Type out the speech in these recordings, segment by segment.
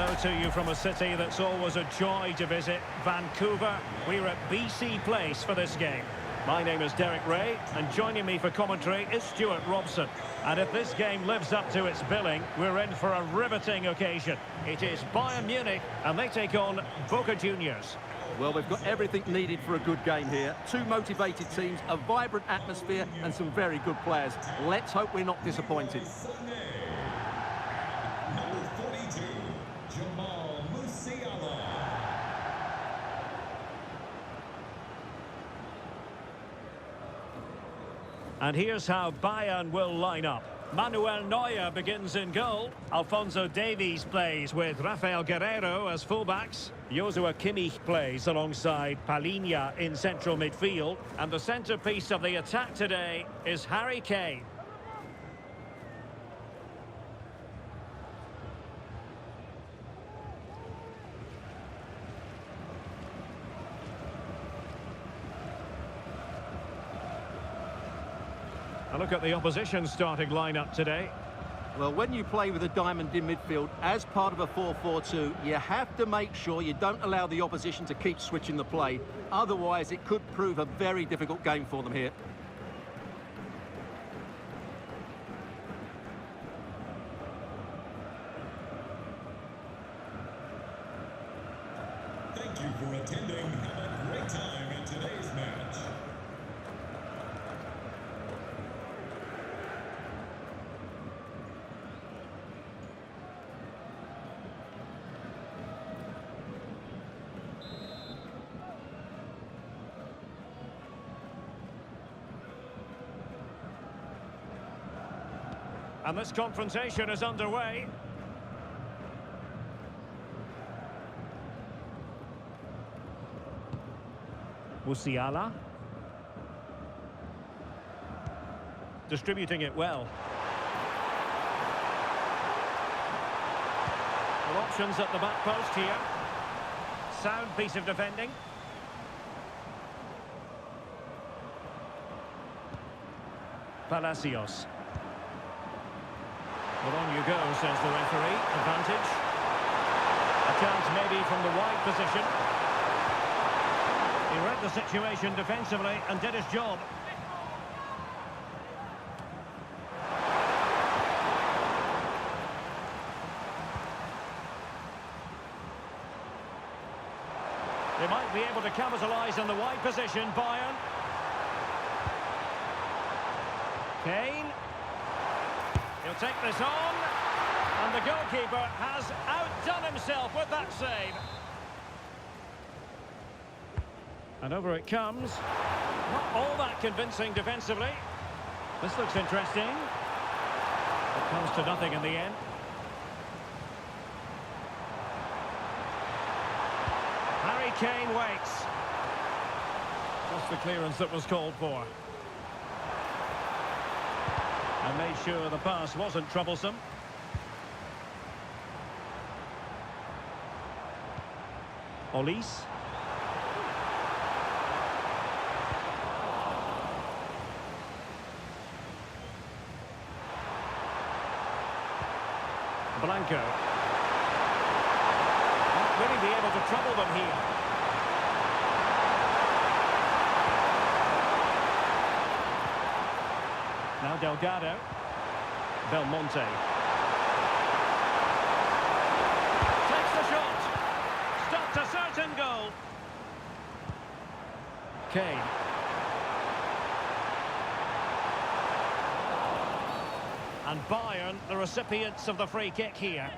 Hello to you from a city that's always a joy to visit, Vancouver. We're at BC Place for this game. My name is Derek Ray, and joining me for commentary is Stuart Robson. And if this game lives up to its billing, we're in for a riveting occasion. It is Bayern Munich, and they take on Boca Juniors. Well, we've got everything needed for a good game here. Two motivated teams, a vibrant atmosphere, and some very good players. Let's hope we're not disappointed. And here's how Bayern will line up. Manuel Neuer begins in goal. Alphonso Davies plays with Rafael Guerreiro as fullbacks. Joshua Kimmich plays alongside Palhinha in central midfield. And the centrepiece of the attack today is Harry Kane. A look at the opposition starting lineup today. Well, when you play with a diamond in midfield as part of a 4-4-2, you have to make sure you don't allow the opposition to keep switching the play. Otherwise, it could prove a very difficult game for them here. Thank you for attending. Have a great time in today's match. And this confrontation is underway. Musiala. Distributing it well. Well, options at the back post here. Sound piece of defending. Palacios. Well, on you go, says the referee. Advantage. A chance maybe from the wide position. He read the situation defensively and did his job. They might be able to capitalise on the wide position, Bayern. Kane. He'll take this on, and the goalkeeper has outdone himself with that save. And over it comes. Not all that convincing defensively. This looks interesting. It comes to nothing in the end. Harry Kane waits. Just the clearance that was called for. And made sure the pass wasn't troublesome. Olise. Blanco. Not really be able to trouble them here. Now Delgado. Belmonte. Takes the shot. Stopped a certain goal. Kane. And Bayern, the recipients of the free kick here.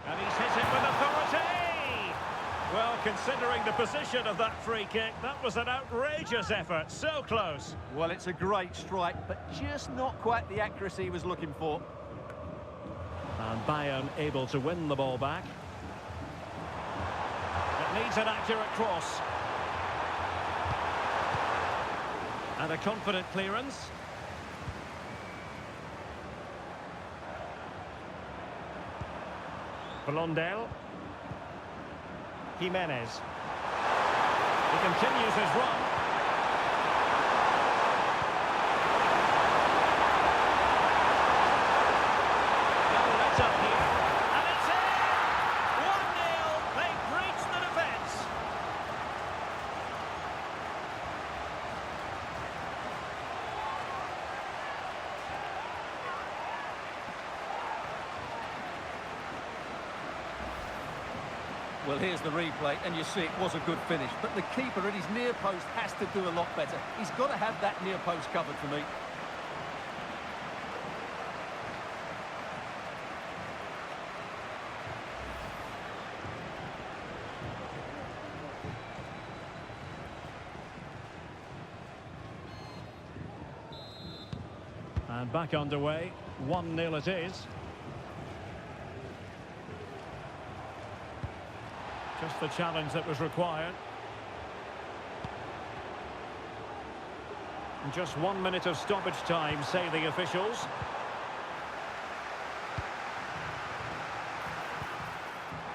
And he's hit it with authority! Well, considering the position of that free kick, that was an outrageous effort. So close. Well, it's a great strike, but just not quite the accuracy he was looking for. And Bayern able to win the ball back. It needs an accurate cross. And a confident clearance. Blondel. Jimenez. He continues his run. No let up here. And it's in! 1-0. They've breached the defence. Well, here's the replay, and you see it was a good finish. But the keeper at his near post has to do a lot better. He's got to have that near post covered for me. And back underway. 1-0 it is. Just the challenge that was required. And just 1 minute of stoppage time, say the officials.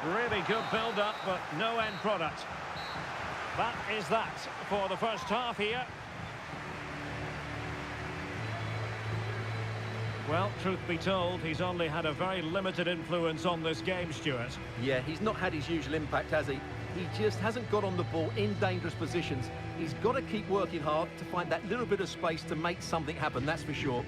Really good build-up, but no end product. That is that for the first half here. Well, truth be told, he's only had a very limited influence on this game, Stuart. Yeah, he's not had his usual impact, has he? He just hasn't got on the ball in dangerous positions. He's got to keep working hard to find that little bit of space to make something happen, that's for sure.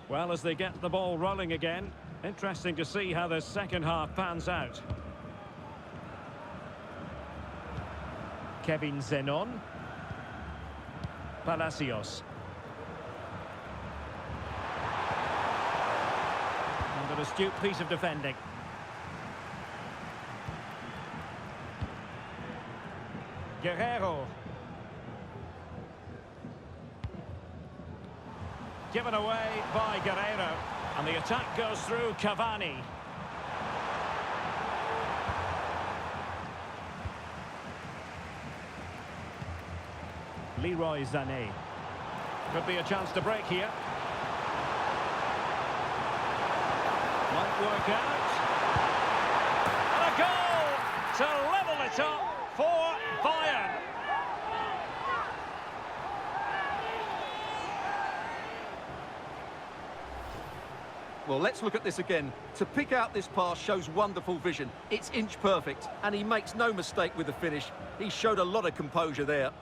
Well, as they get the ball rolling again, interesting to see how the second half pans out. Kevin Zenon. Palacios. And an astute piece of defending. Guerrero. Given away by Guerrero. And the attack goes through Cavani. Leroy Sané. Could be a chance to break here. Might work out. And a goal to level it up for Bayern. Well, let's look at this again. To pick out this pass shows wonderful vision. It's inch perfect, and he makes no mistake with the finish. He showed a lot of composure there.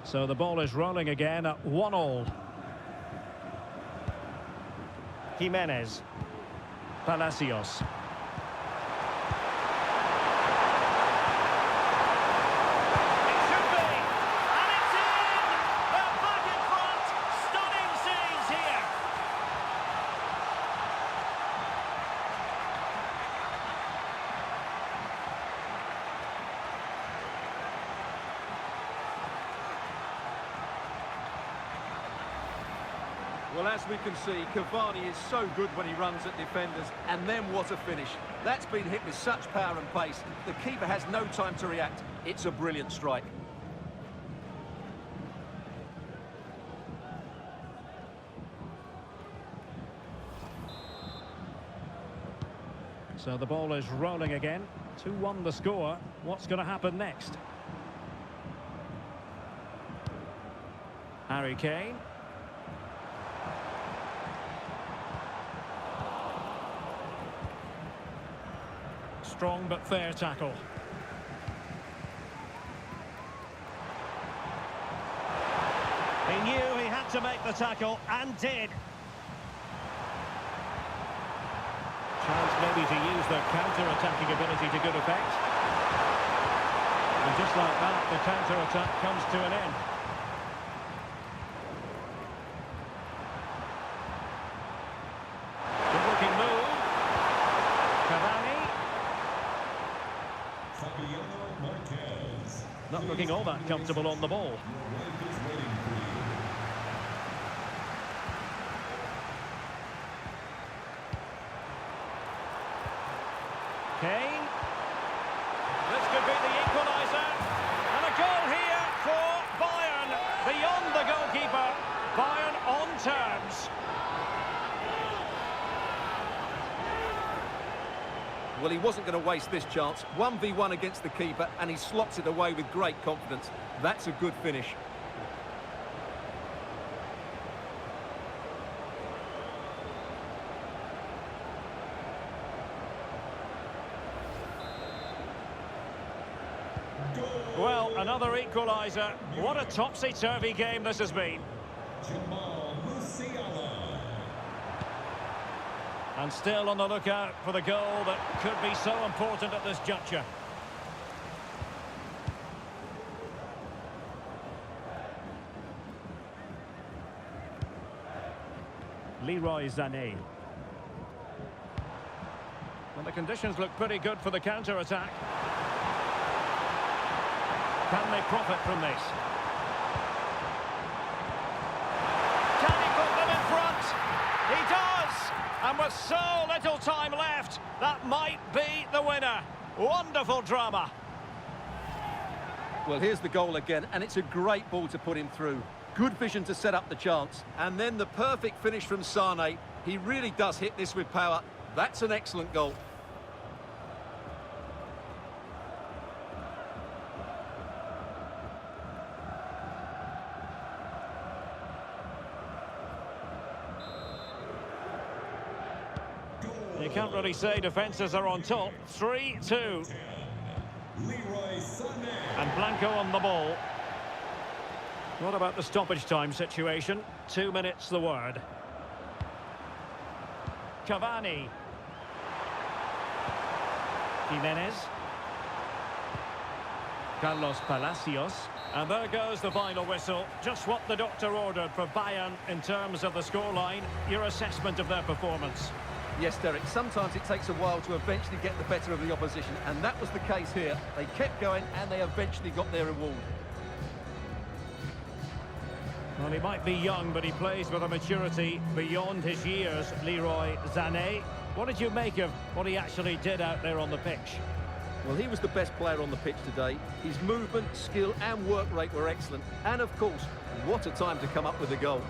So the ball is rolling again at 1-1. Jimenez. Palacios. Well, as we can see, Cavani is so good when he runs at defenders, and then what a finish. That's been hit with such power and pace. The keeper has no time to react. It's a brilliant strike. So the ball is rolling again. 2-1 the score. What's going to happen next? Harry Kane. Strong but fair tackle. He knew he had to make the tackle and did. Chance maybe to use their counter-attacking ability to good effect. And just like that, the counter-attack comes to an end. Fabiano Marquez. Not looking all that comfortable on the ball. Ref is waiting for you. Kane. This could be the equaliser. And a goal here for Bayern. Beyond the goalkeeper. Bayern on terms. Well, he wasn't going to waste this chance. 1v1 against the keeper, and he slots it away with great confidence. That's a good finish. Well, another equaliser. What a topsy-turvy game this has been. Jamal Musiala. And still on the lookout for the goal that could be so important at this juncture. Leroy Sané. Well, the conditions look pretty good for the counter-attack. Can they profit from this? Can he put them in front? He does! And with so little time left, that might be the winner. Wonderful drama. Well, here's the goal again, and it's a great ball to put him through. Good vision to set up the chance. And then the perfect finish from Sané. He really does hit this with power. That's an excellent goal. You can't really say defences are on top. 3-2. Leroy Sané. And Blanco on the ball. What about the stoppage time situation? 2 minutes the word. Cavani. Jimenez. Carlos Palacios. And there goes the final whistle. Just what the doctor ordered for Bayern in terms of the scoreline. Your assessment of their performance. Yes, Derek, sometimes it takes a while to eventually get the better of the opposition, and that was the case here. They kept going, and they eventually got their reward. Well, he might be young, but he plays with a maturity beyond his years, Leroy Sané. What did you make of what he actually did out there on the pitch? Well, he was the best player on the pitch today. His movement, skill and work rate were excellent. And, of course, what a time to come up with a goal.